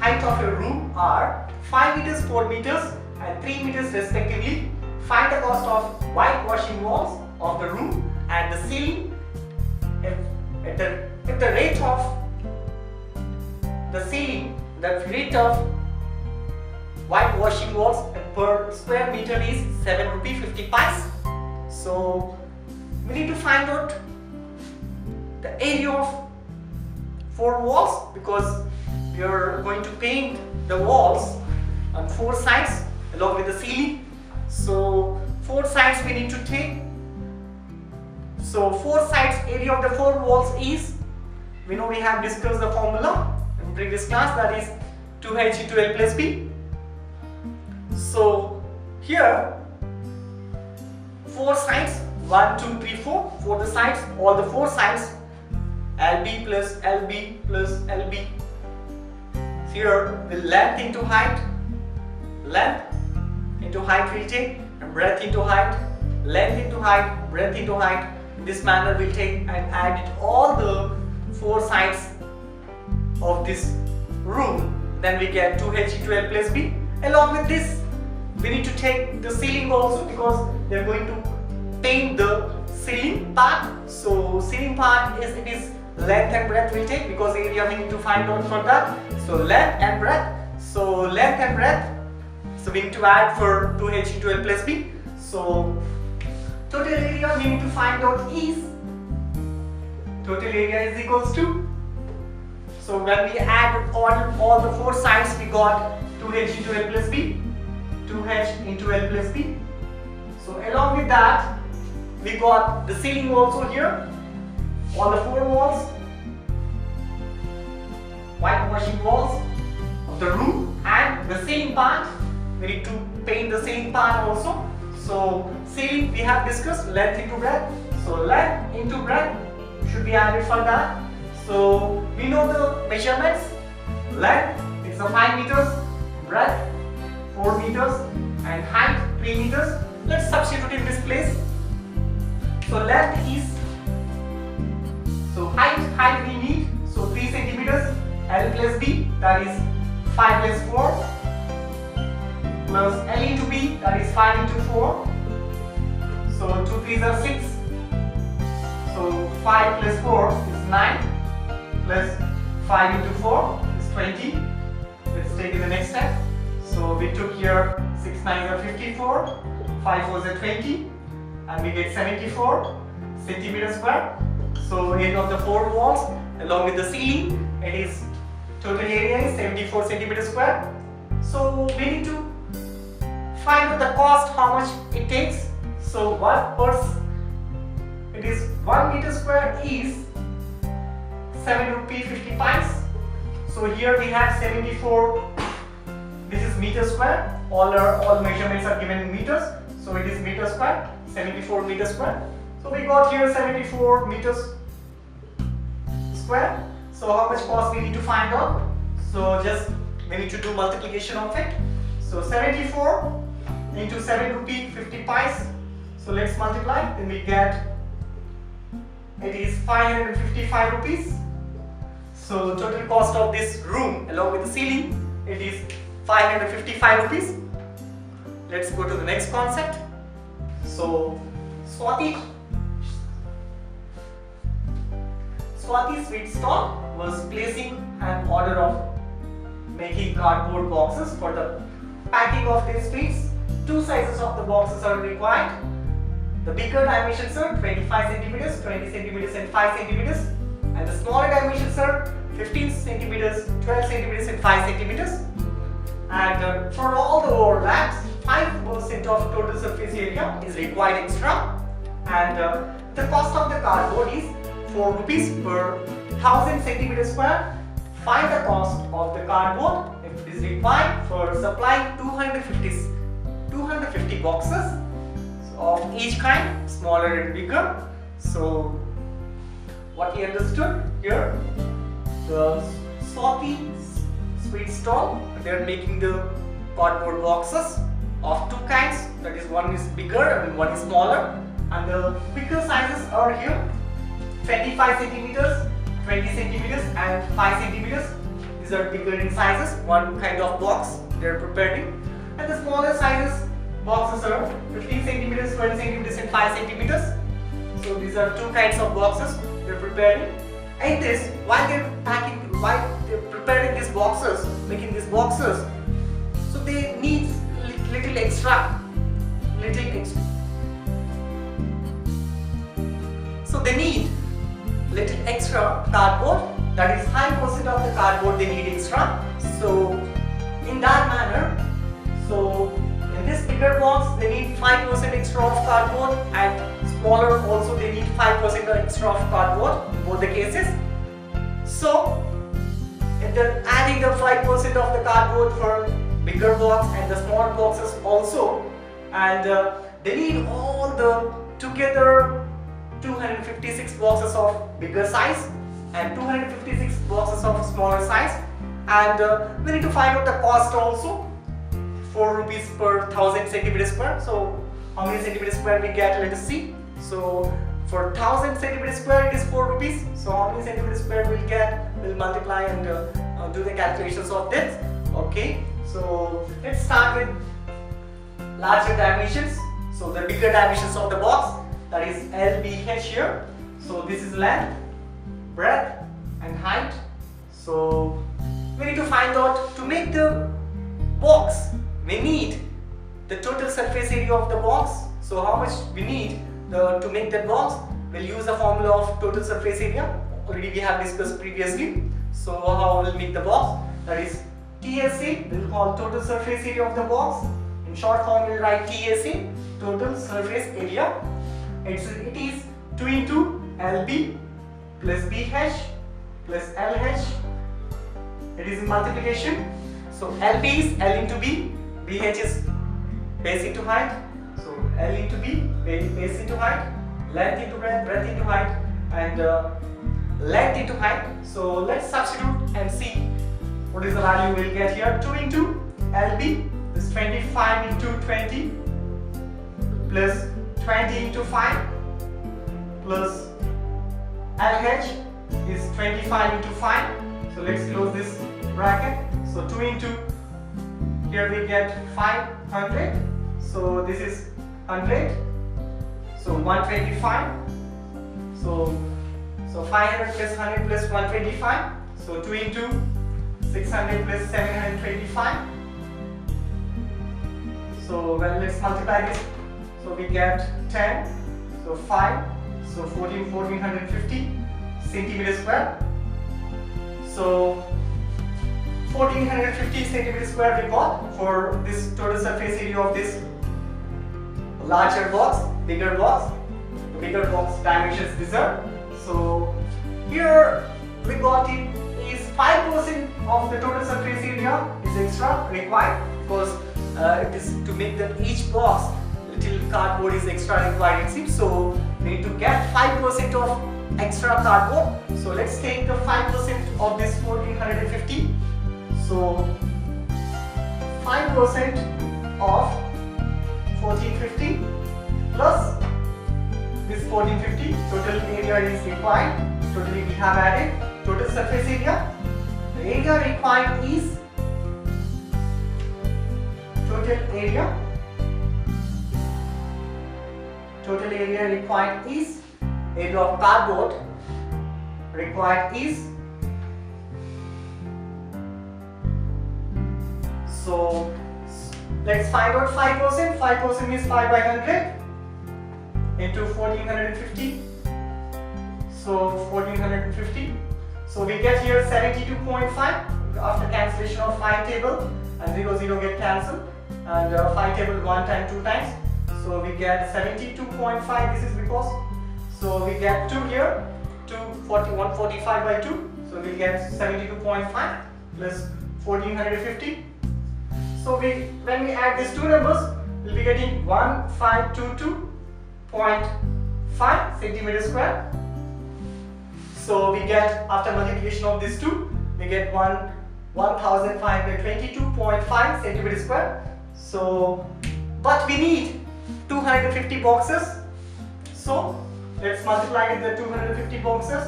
height of your room are 5 meters, 4 meters and 3 meters respectively. Find the cost of whitewashing walls of the room and the ceiling. If the rate of the ceiling, the rate of whitewashing walls per square meter is 7 rupee 50 paise. So we need to find out the area of 4 walls, because we are going to paint the walls on 4 sides along with the ceiling. So 4 sides we need to take. So 4 sides area of the 4 walls is, we know we have discussed the formula in previous class, that is 2h into L plus B. So here 4 sides, 1, 2, 3, 4, for the sides, all the 4 sides, LB plus LB plus LB. Here the length into height, length into height will take, and breadth into height, length into height, breadth into height. In this manner we'll take and add it all the 4 sides of this room. Then we get 2h into L plus B. Along with this, we need to take the ceiling also, because we are going to paint the ceiling part. So ceiling part is, it is length and breadth will take, because area we need to find out for that. So length and breadth. So length and breadth. So we need to add for 2h into L plus B. So total area we need to find out is, total area is equals to, so when we add all the 4 sides, we got 2h into L plus B, 2h into L plus B. So along with that, we got the ceiling also here, all the 4 walls, whitewashing walls of the room, and the ceiling part. We need to paint the ceiling part also. So ceiling we have discussed, length into breadth. So length into breadth should be added for that. So we know the measurements. Length is 5 meters, breadth 4 meters and height 3 meters. Let's substitute in this place. So length is, so height we need, so 3 centimeters, L plus B, that is 5 plus 4, plus L into B, that is 5 into 4. So 2 3s are 6. So 5 plus 4 is 9, plus 5 into 4 is 20. Let's take it the next step. So we took here 6 9s are 54, 5 4s are 20, and we get 74 centimeters square. So area of the 4 walls along with the ceiling, it is total area is 74 centimeters square. So we need to find out the cost, how much it takes. So it is 1 meter square is 7 rupee 50 paise. So here we have 74. This is meter square. All measurements are given in meters. So it is meter square, 74 meters square. So we got here 74 meters square. So how much cost we need to find out? So just we need to do multiplication of it. So 74 into 7 rupee 50 paise. So let's multiply, then we get, it is 555 rupees. So total cost of this room along with the ceiling, it is 555 rupees. Let's go to the next concept. So Swati Sweet Stall was placing an order of making cardboard boxes for the packing of their sweets. 2 sizes of the boxes are required. The bigger dimensions are 25 centimeters, 20 centimeters and 5 centimeters, and the smaller dimensions are 15 centimeters, 12 centimeters and 5 centimeters. And for all the overlaps, 5% of total surface area is required extra, and the cost of the cardboard is 4 rupees per 1000 centimeters square. Find the cost of the cardboard if it is required for supplying 250 boxes of each kind, smaller and bigger. So what we understood here, the Swati Sweet Stall, they are making the cardboard boxes of 2 kinds, that is, one is bigger and one is smaller, and the bigger sizes are here, 25 centimeters, 20 centimeters and 5 centimeters. these are bigger in sizes, one kind of box they are preparing, and the smaller sizes boxes are 15 centimeters, 20 centimeters and 5 centimeters. So these are two kinds of boxes they are preparing. And this, while they're preparing these boxes, making these boxes, so they need little extra. So they need little extra cardboard, that is 5% of the cardboard they need extra. So in that manner, so in this bigger box they need 5% extra of cardboard, and smaller also they need 5% extra of cardboard in both the cases. So if they're adding the 5% of the cardboard for bigger box and the small boxes also, and they need all the together 256 boxes of bigger size and 256 boxes of smaller size, and we need to find out the cost also. 4 rupees per 1000 centimeters square. So how many centimeters square we get, let us see. So for 1000 centimeters square it is 4 rupees. So how many centimeters square we'll get, we'll multiply and do the calculations of this. Okay, so let's start with larger dimensions. So the bigger dimensions of the box, that is LBH here. So this is length, breadth and height. So we need to find out, to make the box we need the total surface area of the box. So how much we need to make that box, we'll use the formula of total surface area, already we have discussed previously. So how we'll make the box, that is TSA, we'll call total surface area of the box. In short form we'll write TSA, total surface area. It is 2 into LB plus BH plus LH. It is in multiplication. So LB is L into B, BH is base into height. So L into B, base into height, length into breadth into height, and length into height. So let's substitute and see what is the value we'll get here. 2 into LB is 25 into 20 plus 20 into 5 plus LH is 25 into 5. So let's close this bracket. So 2 into, here we get 500. So this is 100. So 125. So 500 plus 100 plus 125. So 2 into 600 plus 725. So well, let's multiply this. So we get 10. So 5. So 1450 centimeters square. So 1450 centimeters square we got for this total surface area of this larger box, bigger box. The bigger box dimensions these are. So here we got it is 5% of the total surface area is extra required, because it is to make that each box little cardboard is extra required, it seems. So we need to get 5% of extra cardboard. So let's take the 5% of this 1450. So 5% of 1450 plus this 1450, total area is required. Totally we have added total surface area. The area required is total area required is area of cardboard required is. So let's find out 5%. 5% is 5 by 100 into 1450. So 1450. So we get here 72.5 after cancellation of 5 table, and 0 0 get cancelled, and 5 table 1 time 2 times. So we get 72.5. This is because, so we get 2 here, 145 by 2. So we get 72.5 plus 1450. So when we add these two numbers, we'll be getting 1522.5 centimeters square. So we get, after multiplication of these two, we get 1522.5 centimeters square. So, but we need 250 boxes. So let's multiply with the 250 boxes.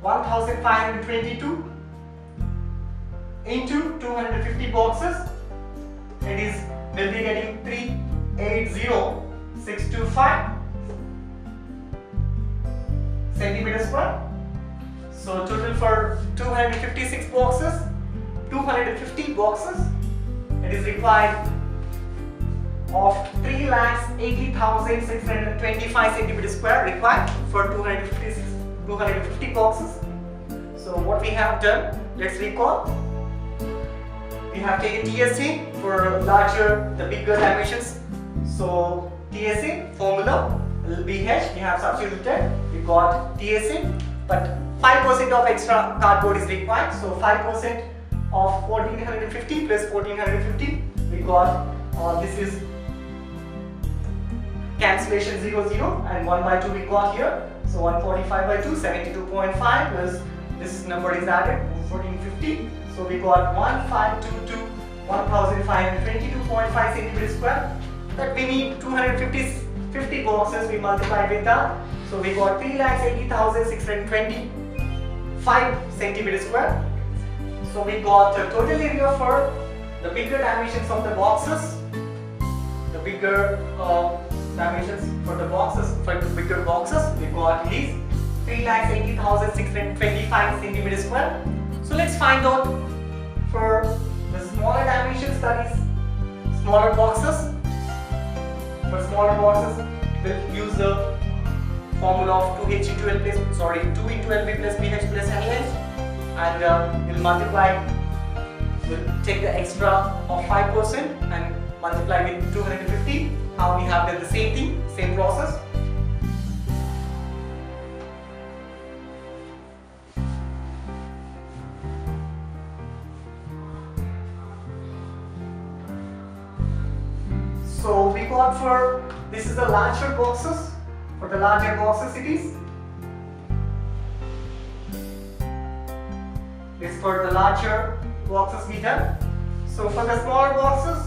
1522 into 250 boxes, we'll be getting 380,625 centimeters square. So total for 250 boxes, it is required of 3,80,625 centimeters square required for 250 boxes. So what we have done, let's recall. We have taken TSA for the bigger dimensions. So TSA formula LBH, we have substituted. We got TSA, but 5% of extra cardboard is required. So 5% of 1450 plus 1450, we got this is cancellation 0, 0, and 1 by 2 we got here. So 145 by 2, 72.5 plus this number is added 1450. So we got 1522, 1522.5 centimeters square. That we need 250 boxes. We multiply with that. So we got 3,80,625 centimeters square. So we got the total area for the bigger dimensions of the boxes. The bigger dimensions for the boxes, we got these 3,80,625 centimeters square. So let's find out for the smaller dimensions, that is smaller boxes. For smaller boxes, we'll use the formula of 2 into LB plus BH plus LH, and we'll multiply. We'll take the extra of 5% and multiply with 250. How we have done the same thing, same process. So we got for, this is the larger boxes. For the larger boxes it is. This for the larger boxes we done. So for the smaller boxes,